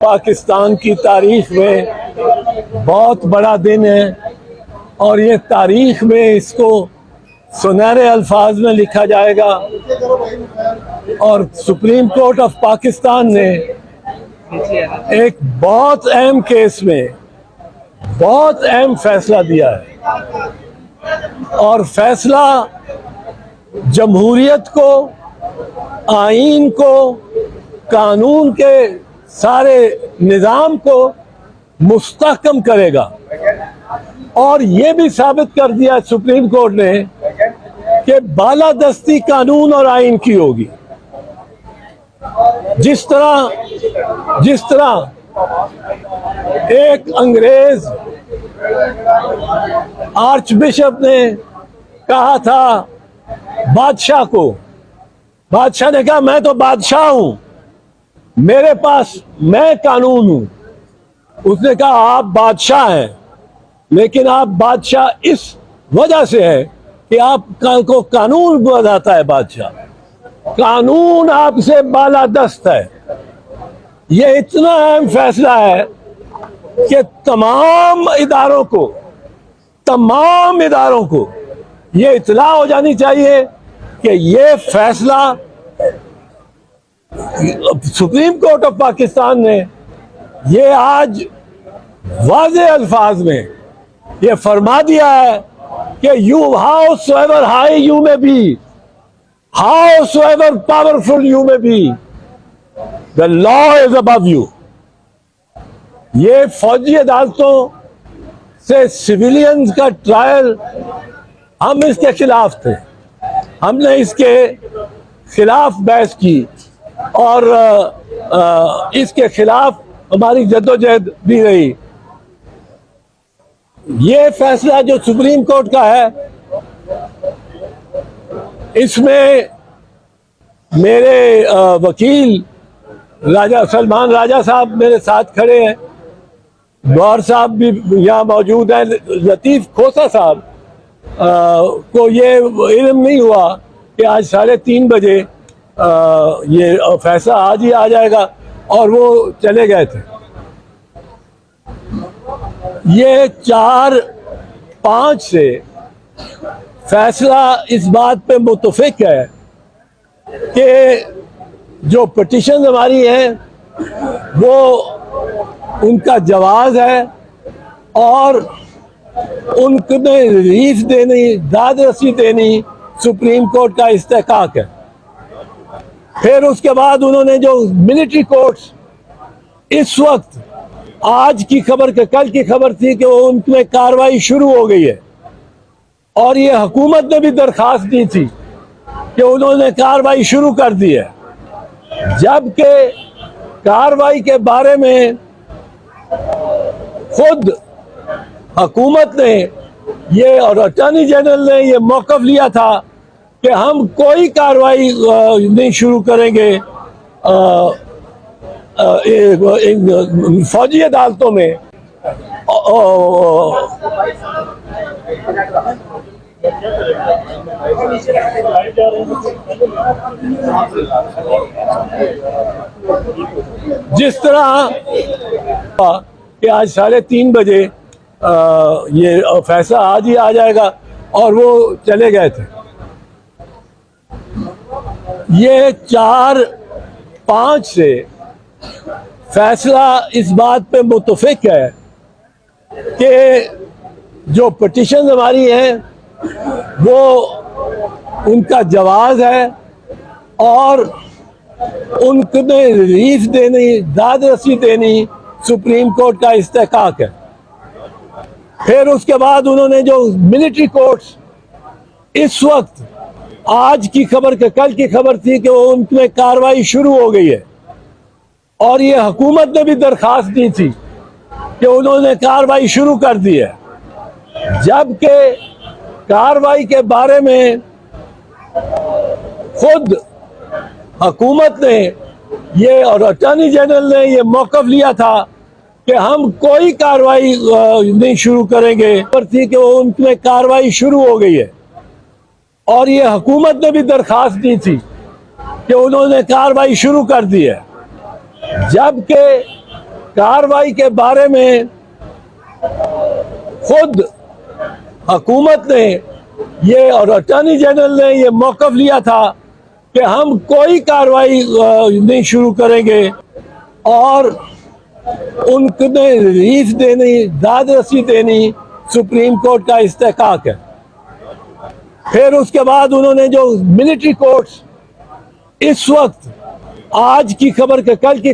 पाकिस्तान की तारीख में बहुत बड़ा दिन है और ये तारीख में इसको सुनहरे अल्फाज में लिखा जाएगा। और सुप्रीम कोर्ट ऑफ पाकिस्तान ने एक बहुत अहम केस में बहुत अहम फैसला दिया है और फैसला जमहूरियत को, आईन को, कानून के सारे निज़ाम को मुस्तहकम करेगा। और ये भी साबित कर दिया सुप्रीम कोर्ट ने कि बालादस्ती कानून और आईन की होगी। जिस तरह एक अंग्रेज आर्च बिशप ने कहा था बादशाह को, बादशाह ने कहा मैं तो बादशाह हूं, मेरे पास मैं कानून हूं। उसने कहा आप बादशाह हैं, लेकिन आप बादशाह इस वजह से है कि आपको कानून बताता है बादशाह, कानून आपसे बालादस्त है। ये इतना अहम फैसला है कि तमाम इदारों को ये इत्तला हो जानी चाहिए कि ये फैसला सुप्रीम कोर्ट ऑफ पाकिस्तान ने ये आज वाज़े अल्फाज में ये फरमा दिया है कि you however high you may be, however powerful you may be, the law is above you. ये फौजी अदालतों से सिविलियंस का ट्रायल, हम इसके खिलाफ थे, हमने इसके खिलाफ बहस की और इसके खिलाफ हमारी जद्दोजहद भी रही। ये फैसला जो सुप्रीम कोर्ट का है, इसमें मेरे वकील राजा सलमान राजा साहब मेरे साथ खड़े हैं, गौर साहब भी यहाँ मौजूद हैं, लतीफ़ खोसा साहब को ये इल्म नहीं हुआ कि आज 3:30 बजे ये फैसला आज ही आ जाएगा और वो चले गए थे। ये 4-5 से फैसला इस बात पे मुत्तफिक है कि जो पिटीशन हमारी है वो उनका जवाज़ है और उनको रिलीफ देनी, दाद रसी देनी सुप्रीम कोर्ट का इस्तेहकाक है। फिर उसके बाद उन्होंने जो मिलिट्री कोर्ट्स, इस वक्त आज की खबर के कल की खबर थी कि वो उनमें कार्रवाई शुरू हो गई है और ये हुकूमत ने भी दरखास्त दी थी कि उन्होंने कार्रवाई शुरू कर दी है, जबकि कार्रवाई के बारे में खुद हुकूमत ने ये और अटॉर्नी जनरल ने ये मौक़िफ़ लिया था कि हम कोई कार्रवाई नहीं शुरू करेंगे फौजी अदालतों में। जिस तरह कि आज 3:30 बजे ये फैसला आज ही आ जाएगा और वो चले गए थे। ये 4-5 से फैसला इस बात पे मुत्तफिक है कि जो पिटीशन हमारी है वो उनका जवाज़ है और उनको रिलीफ देनी, दाद रसी देनी सुप्रीम कोर्ट का इस्तेहकाक है। फिर उसके बाद उन्होंने जो मिलिट्री कोर्ट्स, इस वक्त आज की खबर के कल की खबर थी कि वो उनमें कार्रवाई शुरू हो गई है और ये हुकूमत ने भी दरखास्त दी थी कि उन्होंने कार्रवाई शुरू कर दी है, जबकि कार्रवाई के बारे में खुद हुकूमत ने ये और अटॉर्नी जनरल ने ये मौक़िफ़ लिया था कि हम कोई कार्रवाई नहीं शुरू करेंगे, पर थी कि वो उनमें कार्रवाई शुरू हो गई है और ये हुकूमत ने भी दरखास्त दी थी कि उन्होंने कार्रवाई शुरू कर दी है, जबकि कार्रवाई के बारे में खुद हुकूमत ने ये और अटॉर्नी जनरल ने ये मौक़िफ़ लिया था कि हम कोई कार्रवाई नहीं शुरू करेंगे और उनको रिलीफ देनी, दाद रसी देनी सुप्रीम कोर्ट का इस्तेहकाक है। फिर उसके बाद उन्होंने जो मिलिट्री कोर्ट्स इस वक्त आज की खबर के कल की